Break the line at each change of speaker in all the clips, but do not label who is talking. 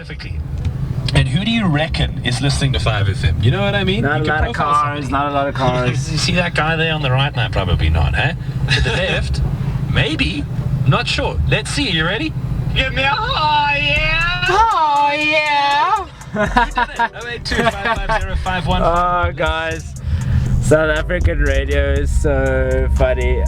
specifically. And who do you reckon is listening to 5FM? You know what I mean?
Not a lot of cars, not a lot of cars.
You see that guy there on the right? No, probably not, huh? To the left? Maybe. Not sure. Let's see. You ready? Give me a oh yeah!
Oh yeah!
You did it. 082-550-515.
Oh guys, South African radio is so funny.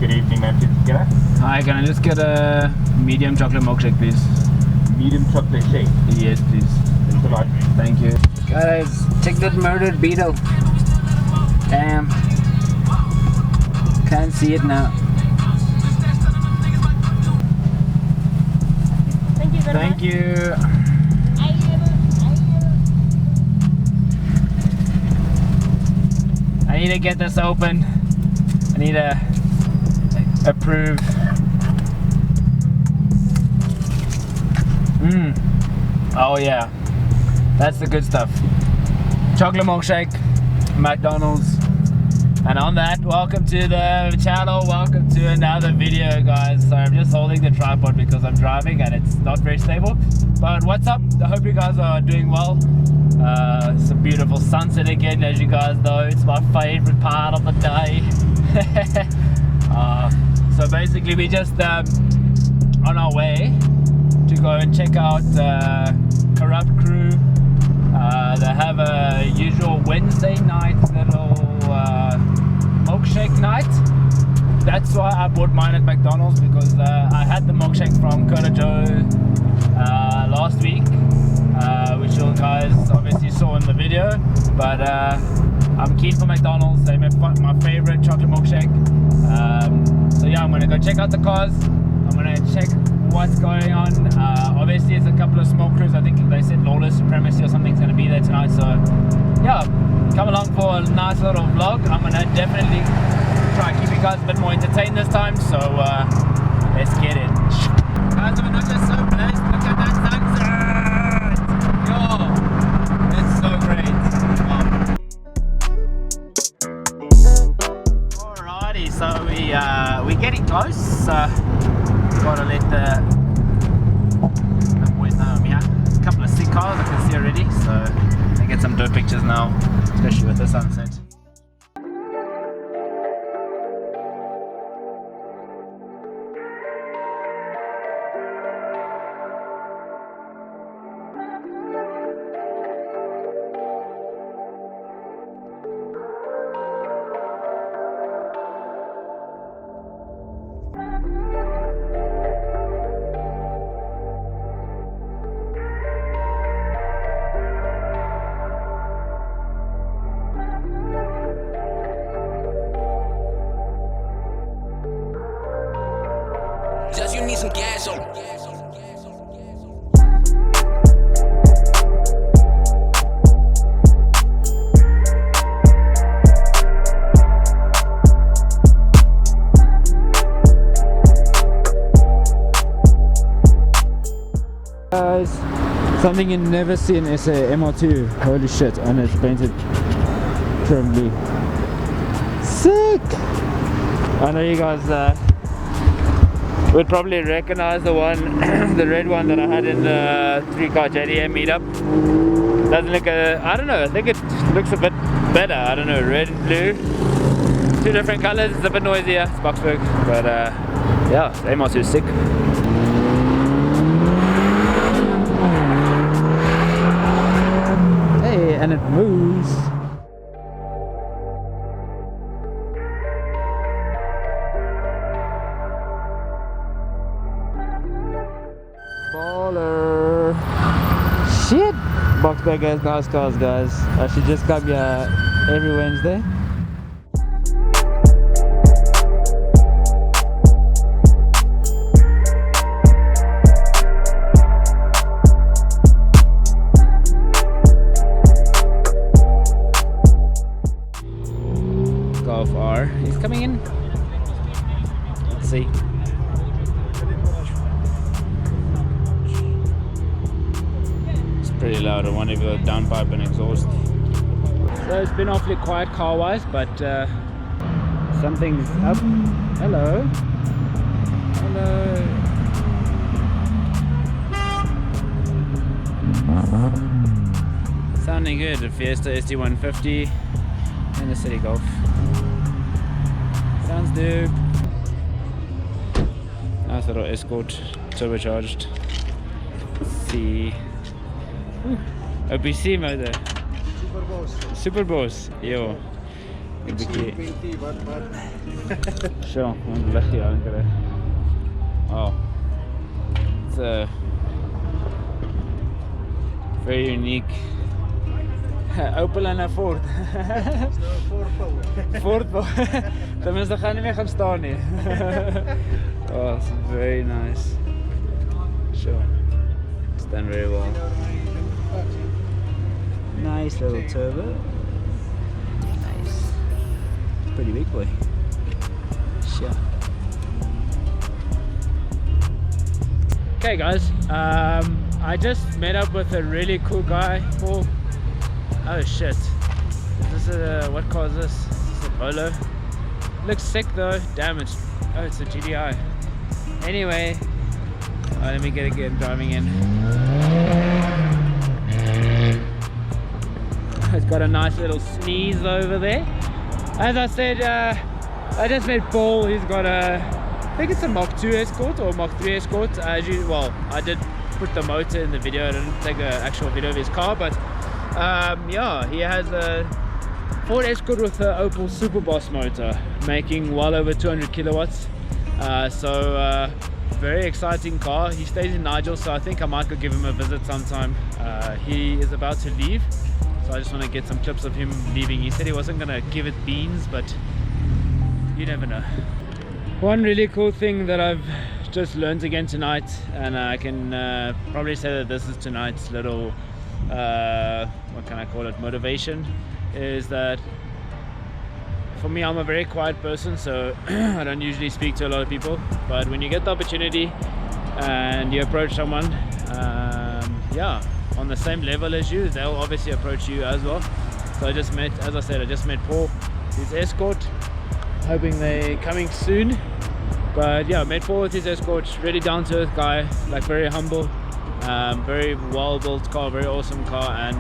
Good evening, man. Get it?
Hi, can I just get a medium chocolate milkshake, please?
Medium chocolate shake.
Yes, please.
Thanks a lot.
Thank you. Guys, check that murdered beetle. Damn. Can't see it now.
Thank you very much.
Thank you. I need to get this open. I need to approve. Oh yeah, that's the good stuff. Chocolate milkshake, McDonald's. And on that, welcome to the channel, welcome to another video, guys. So I'm just holding the tripod because I'm driving and it's not very stable. But what's up? I hope you guys are doing well. It's a beautiful sunset again, as you guys know. It's my favorite part of the day. So basically we just on our way to go and check out Corrupt Crew. They have a usual Wednesday night little milkshake night. That's why I bought mine at McDonald's, because I had the milkshake from Coda Joe last week, which you guys obviously saw in the video. But I'm keen for McDonald's. They're my favorite chocolate milkshake. So yeah, I'm gonna go check out the cars. I'm gonna check what's going on. Obviously it's a couple of small crews. I think they said Lawless Supremacy or something's gonna be there tonight, so yeah, come along for a nice little vlog. I'm gonna definitely try and keep you guys a bit more entertained this time, so let's get it. Guys, we're not just so blessed. Look at that sunset! Yo, it's so great. Alrighty, so we're getting close. Gotta let the boys know I'm here. A couple of sick cars I can see already, so I'm gonna get some dirt pictures now, especially with the sunset.
Just you need some gas on.
Guys, something you never see in SA MR2. Holy shit, and it's painted terribly. Sick! I know you guys would probably recognize the one, the red one that I had in the 3-car JDM meetup. Doesn't look I don't know, I think it looks a bit better. I don't know, red and blue. Two different colors, it's a bit noisier, it's Boxburg. But yeah, the MR2 is sick. Hey, and it moves. Baller. Shit! Boxburg has nice cars, guys. I should just come here every Wednesday. Golf R. He's coming in. Let's see. Pretty loud. I wonder if you've got downpipe and exhaust. So it's been awfully quiet car wise, but Something's up. Hello. Hello. Sounding good. A Fiesta ST150 and a City Golf. Sounds dope. Nice little Escort, turbocharged. See. OPC motor. Superboss. Yo. Sure, een lichtje aankrijgen. Oh. It's a very unique Opel en een Ford. Ford. Tenminste, gaan niet meer gaan staan hier. Oh, it's very nice. Sure. It's done very well. Nice little turbo. Nice. Pretty big boy. Sure. Okay guys, I just met up with a really cool guy. Paul. Oh shit. Is this a, what car is this? Is this a Polo? Looks sick though. Damn it. Oh, it's a GDI. Anyway, let me get driving in. It's got a nice little sneeze over there. As I said, I just met Paul. He's got a, I think it's a Mach 2 Escort or Mach 3 Escort. Well, I did put the motor in the video. I didn't take an actual video of his car, but yeah, he has a Ford Escort with an Opel Superboss motor, making well over 200 kilowatts. So very exciting car. He stays in Nigel, so I think I might go give him a visit sometime. He is about to leave, so I just want to get some clips of him leaving. He said he wasn't going to give it beans, but you never know. One really cool thing that I've just learned again tonight, and I can probably say that this is tonight's little what can I call it, motivation, is that for me, I'm a very quiet person, so I don't usually speak to a lot of people, but when you get the opportunity and you approach someone yeah, on the same level as you, they'll obviously approach you as well. So I just met, as I said, I just met Paul, his Escort, hoping they're coming soon. But yeah, met Paul with his Escort, really down to earth guy, like very humble, very well built car, very awesome car, and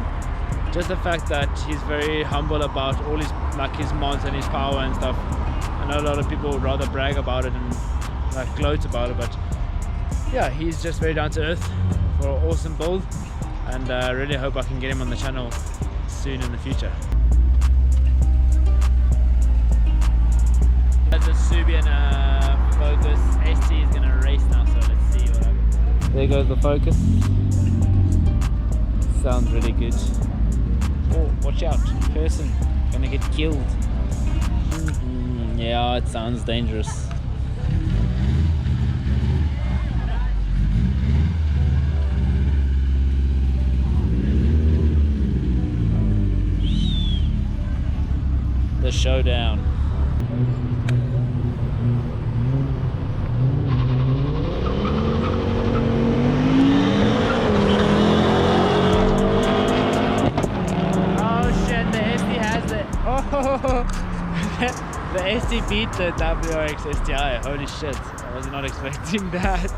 just the fact that he's very humble about all his, like his mods and his power and stuff. I know a lot of people would rather brag about it and like gloat about it, but yeah, he's just very down to earth for an awesome build, and I really hope I can get him on the channel soon in the future. The Subian Focus ST is gonna race now, so let's see what happens. There goes the Focus. Sounds really good. Oh, watch out, person, gonna get killed. Yeah, it sounds dangerous. The showdown. The ST beat the WRX STI, holy shit, I was not expecting that.